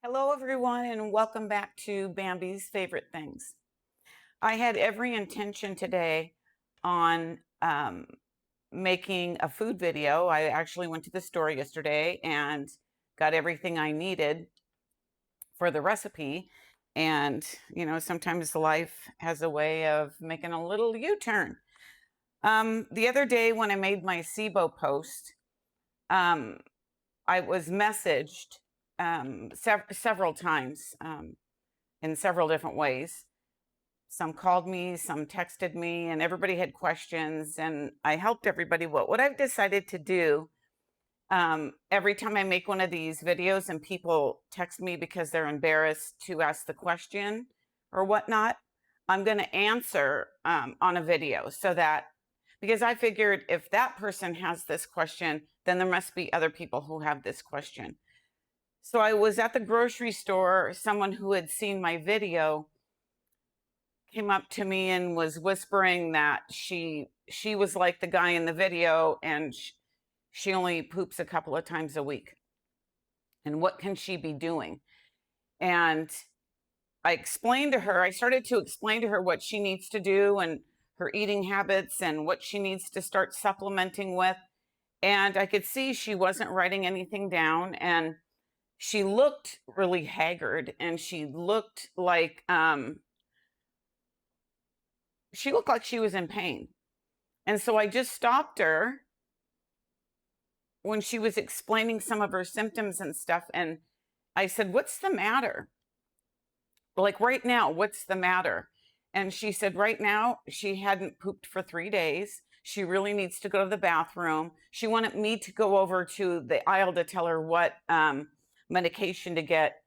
Hello, everyone, and welcome back to Bambi's Favorite Things. I had every intention today on making a food video. I actually went to the store yesterday and got everything I needed for the recipe. And, sometimes life has a way of making a little U-turn. The other day when I made my Sibo post, I was messaged several times in several different ways. Some called me, some texted me, and everybody had questions, and I helped everybody. What I've decided to do, every time I make one of these videos and people text me because they're embarrassed to ask the question or whatnot, I'm going to answer on a video because I figured if that person has this question, then there must be other people who have this question. So I was at the grocery store. Someone who had seen my video came up to me and was whispering that she was like the guy in the video, and she only poops a couple of times a week. And what can she be doing? And I started to explain to her what she needs to do and her eating habits and what she needs to start supplementing with. And I could see she wasn't writing anything down, and she looked really haggard, and she looked like she was in pain. And so I just stopped her when she was explaining some of her symptoms and stuff. And I said, "What's the matter? Like right now, what's the matter?" And she said, right now, she hadn't pooped for 3 days. She really needs to go to the bathroom. She wanted me to go over to the aisle to tell her what medication to get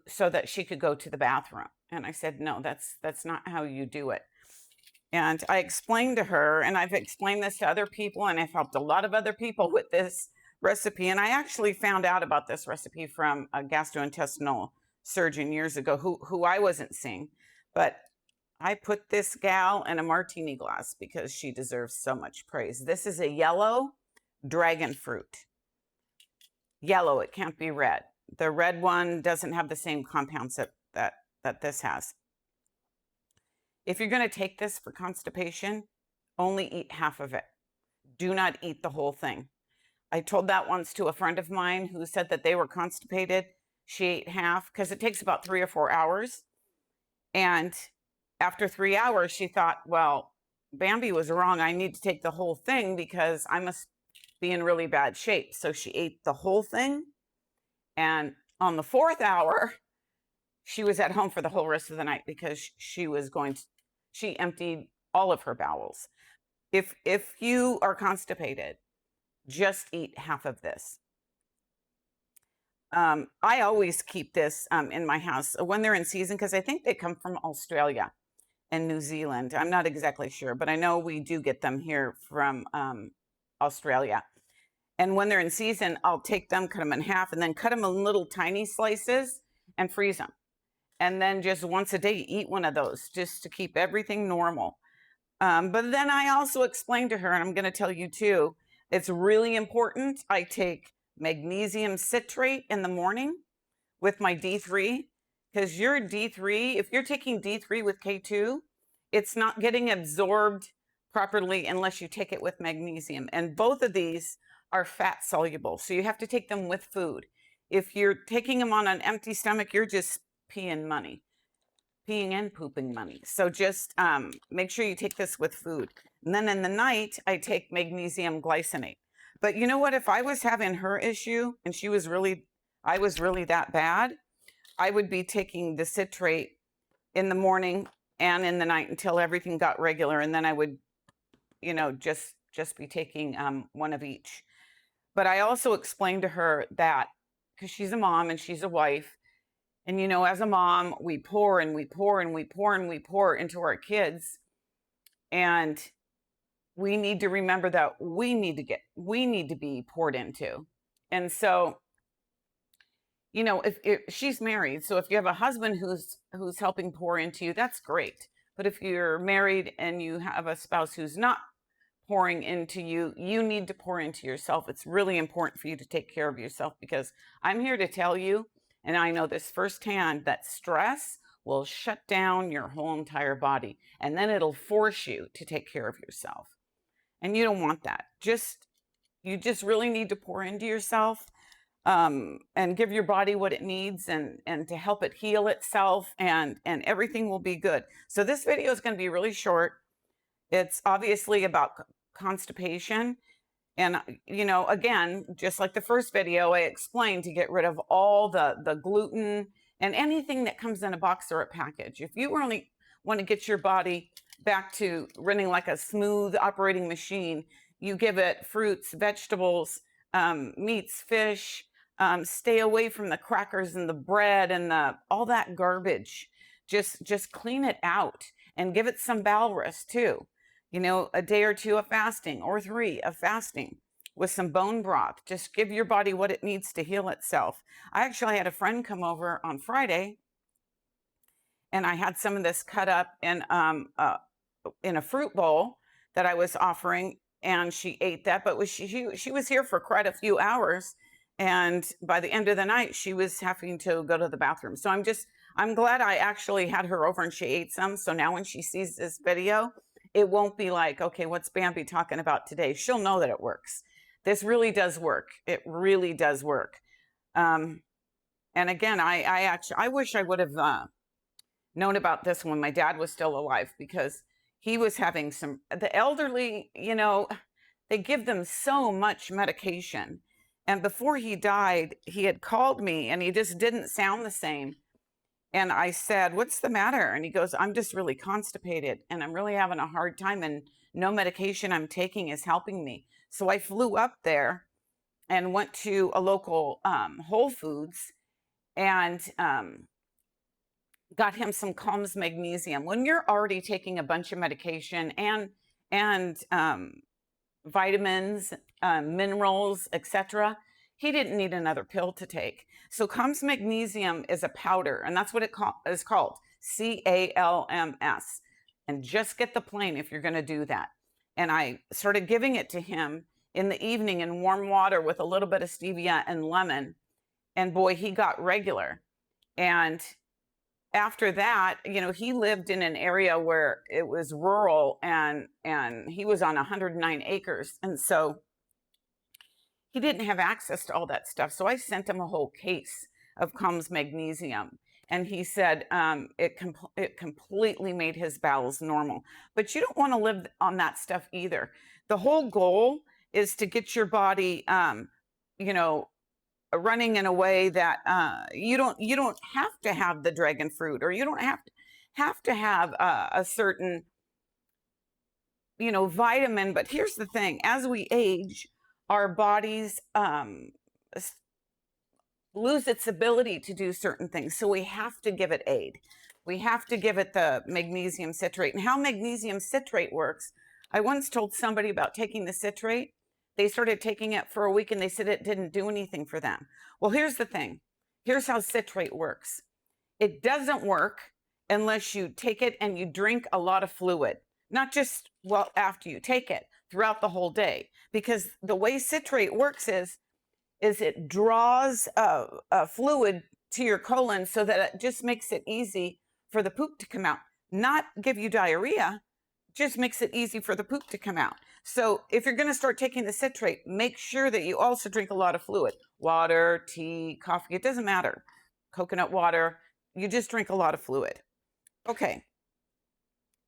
so that she could go to the bathroom. And I said, no, that's not how you do it. And I explained to her, and I've explained this to other people, and I've helped a lot of other people with this recipe. And I actually found out about this recipe from a gastrointestinal surgeon years ago who I wasn't seeing. But I put this gal in a martini glass because she deserves so much praise. This is a yellow dragon fruit. Yellow, it can't be red. The red one doesn't have the same compounds that this has. If you're going to take this for constipation, only eat half of it. Do not eat the whole thing. I told that once to a friend of mine who said that they were constipated. She ate half because it takes about 3 or 4 hours. And after 3 hours, she thought, well, Bambi was wrong. I need to take the whole thing because I must be in really bad shape. So she ate the whole thing. And on the 4th hour, she was at home for the whole rest of the night because she emptied all of her bowels. If you are constipated, just eat half of this. I always keep this in my house when they're in season because I think they come from Australia and New Zealand. I'm not exactly sure, but I know we do get them here from Australia. And when they're in season, I'll take them, cut them in half, and then cut them in little tiny slices and freeze them. And then just once a day, eat one of those just to keep everything normal. But then I also explained to her, and I'm going to tell you too, it's really important. I take magnesium citrate in the morning with my D3 because your D3, if you're taking D3 with K2, it's not getting absorbed properly unless you take it with magnesium. And both of these are fat soluble, so you have to take them with food. If you're taking them on an empty stomach, you're just peeing and pooping money. So just make sure you take this with food. And then in the night, I take magnesium glycinate. But you know what? If I was having her issue and I was really that bad, I would be taking the citrate in the morning and in the night until everything got regular. And then I would, just be taking one of each. But I also explained to her that because she's a mom and she's a wife, and, as a mom, we pour and we pour and we pour and we pour into our kids. And we need to remember that we need to be poured into. And so, if she's married, so if you have a husband who's helping pour into you, that's great. But if you're married and you have a spouse who's not pouring into you, you need to pour into yourself. It's really important for you to take care of yourself because I'm here to tell you, And I know this firsthand, that stress will shut down your whole entire body. And then it'll force you to take care of yourself. And you don't want that. You just really need to pour into yourself, and give your body what it needs, and to help it heal itself, and everything will be good. So this video is going to be really short. It's obviously about constipation. And, again, just like the first video, I explained to get rid of all the gluten and anything that comes in a box or a package. If you really want to get your body back to running like a smooth operating machine, you give it fruits, vegetables, meats, fish. Stay away from the crackers and the bread and all that garbage. Just clean it out and give it some bowel rest too. A day or two of fasting, or 3 of fasting with some bone broth. Just give your body what it needs to heal itself. I actually had a friend come over on Friday, and I had some of this cut up in a fruit bowl that I was offering, and she ate that. But she was here for quite a few hours, and by the end of the night, she was having to go to the bathroom. So I'm glad I actually had her over and she ate some. So now when she sees this video, it won't be like, okay, what's Bambi talking about today? She'll know that it works. This really does work. It really does work. And again, I wish I would have known about this when my dad was still alive, because he was having the elderly, they give them so much medication. And before he died, he had called me and he just didn't sound the same. And I said, what's the matter? And he goes, I'm just really constipated and I'm really having a hard time, and no medication I'm taking is helping me. So I flew up there and went to a local Whole Foods, and got him some Calms Magnesium. When you're already taking a bunch of medication and vitamins, minerals, etc., he didn't need another pill to take. So Calms Magnesium is a powder, and that's what it is called, CALMS. And just get the plain if you're going to do that. And I started giving it to him in the evening in warm water with a little bit of stevia and lemon. And boy, he got regular. And after that, he lived in an area where it was rural, and he was on 109 acres. And so he didn't have access to all that stuff. So I sent him a whole case of Calms Magnesium. And he said it completely made his bowels normal. But you don't want to live on that stuff either. The whole goal is to get your body, running in a way that you don't have to have the dragon fruit, or you don't have to have a certain vitamin. But here's the thing: as we age, our bodies lose its ability to do certain things. So we have to give it aid. We have to give it the magnesium citrate. And how magnesium citrate works, I once told somebody about taking the citrate. They started taking it for a week and they said it didn't do anything for them. Well, here's the thing. Here's how citrate works. It doesn't work unless you take it and you drink a lot of fluid, not just after you take it, throughout the whole day. Because the way citrate works is it draws fluid to your colon so that it just makes it easy for the poop to come out. Not give you diarrhea, just makes it easy for the poop to come out. So if you're going to start taking the citrate, make sure that you also drink a lot of fluid. Water, tea, coffee, it doesn't matter. Coconut water, you just drink a lot of fluid. Okay.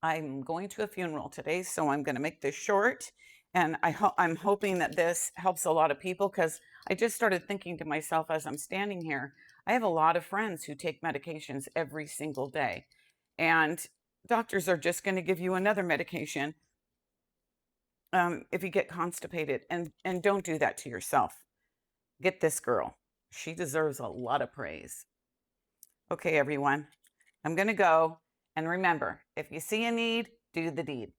I'm going to a funeral today, so I'm going to make this short. And I'm hoping that this helps a lot of people, because I just started thinking to myself as I'm standing here, I have a lot of friends who take medications every single day. And doctors are just going to give you another medication if you get constipated. And don't do that to yourself. Get this girl. She deserves a lot of praise. Okay, everyone. I'm going to go. And remember, if you see a need, do the deed.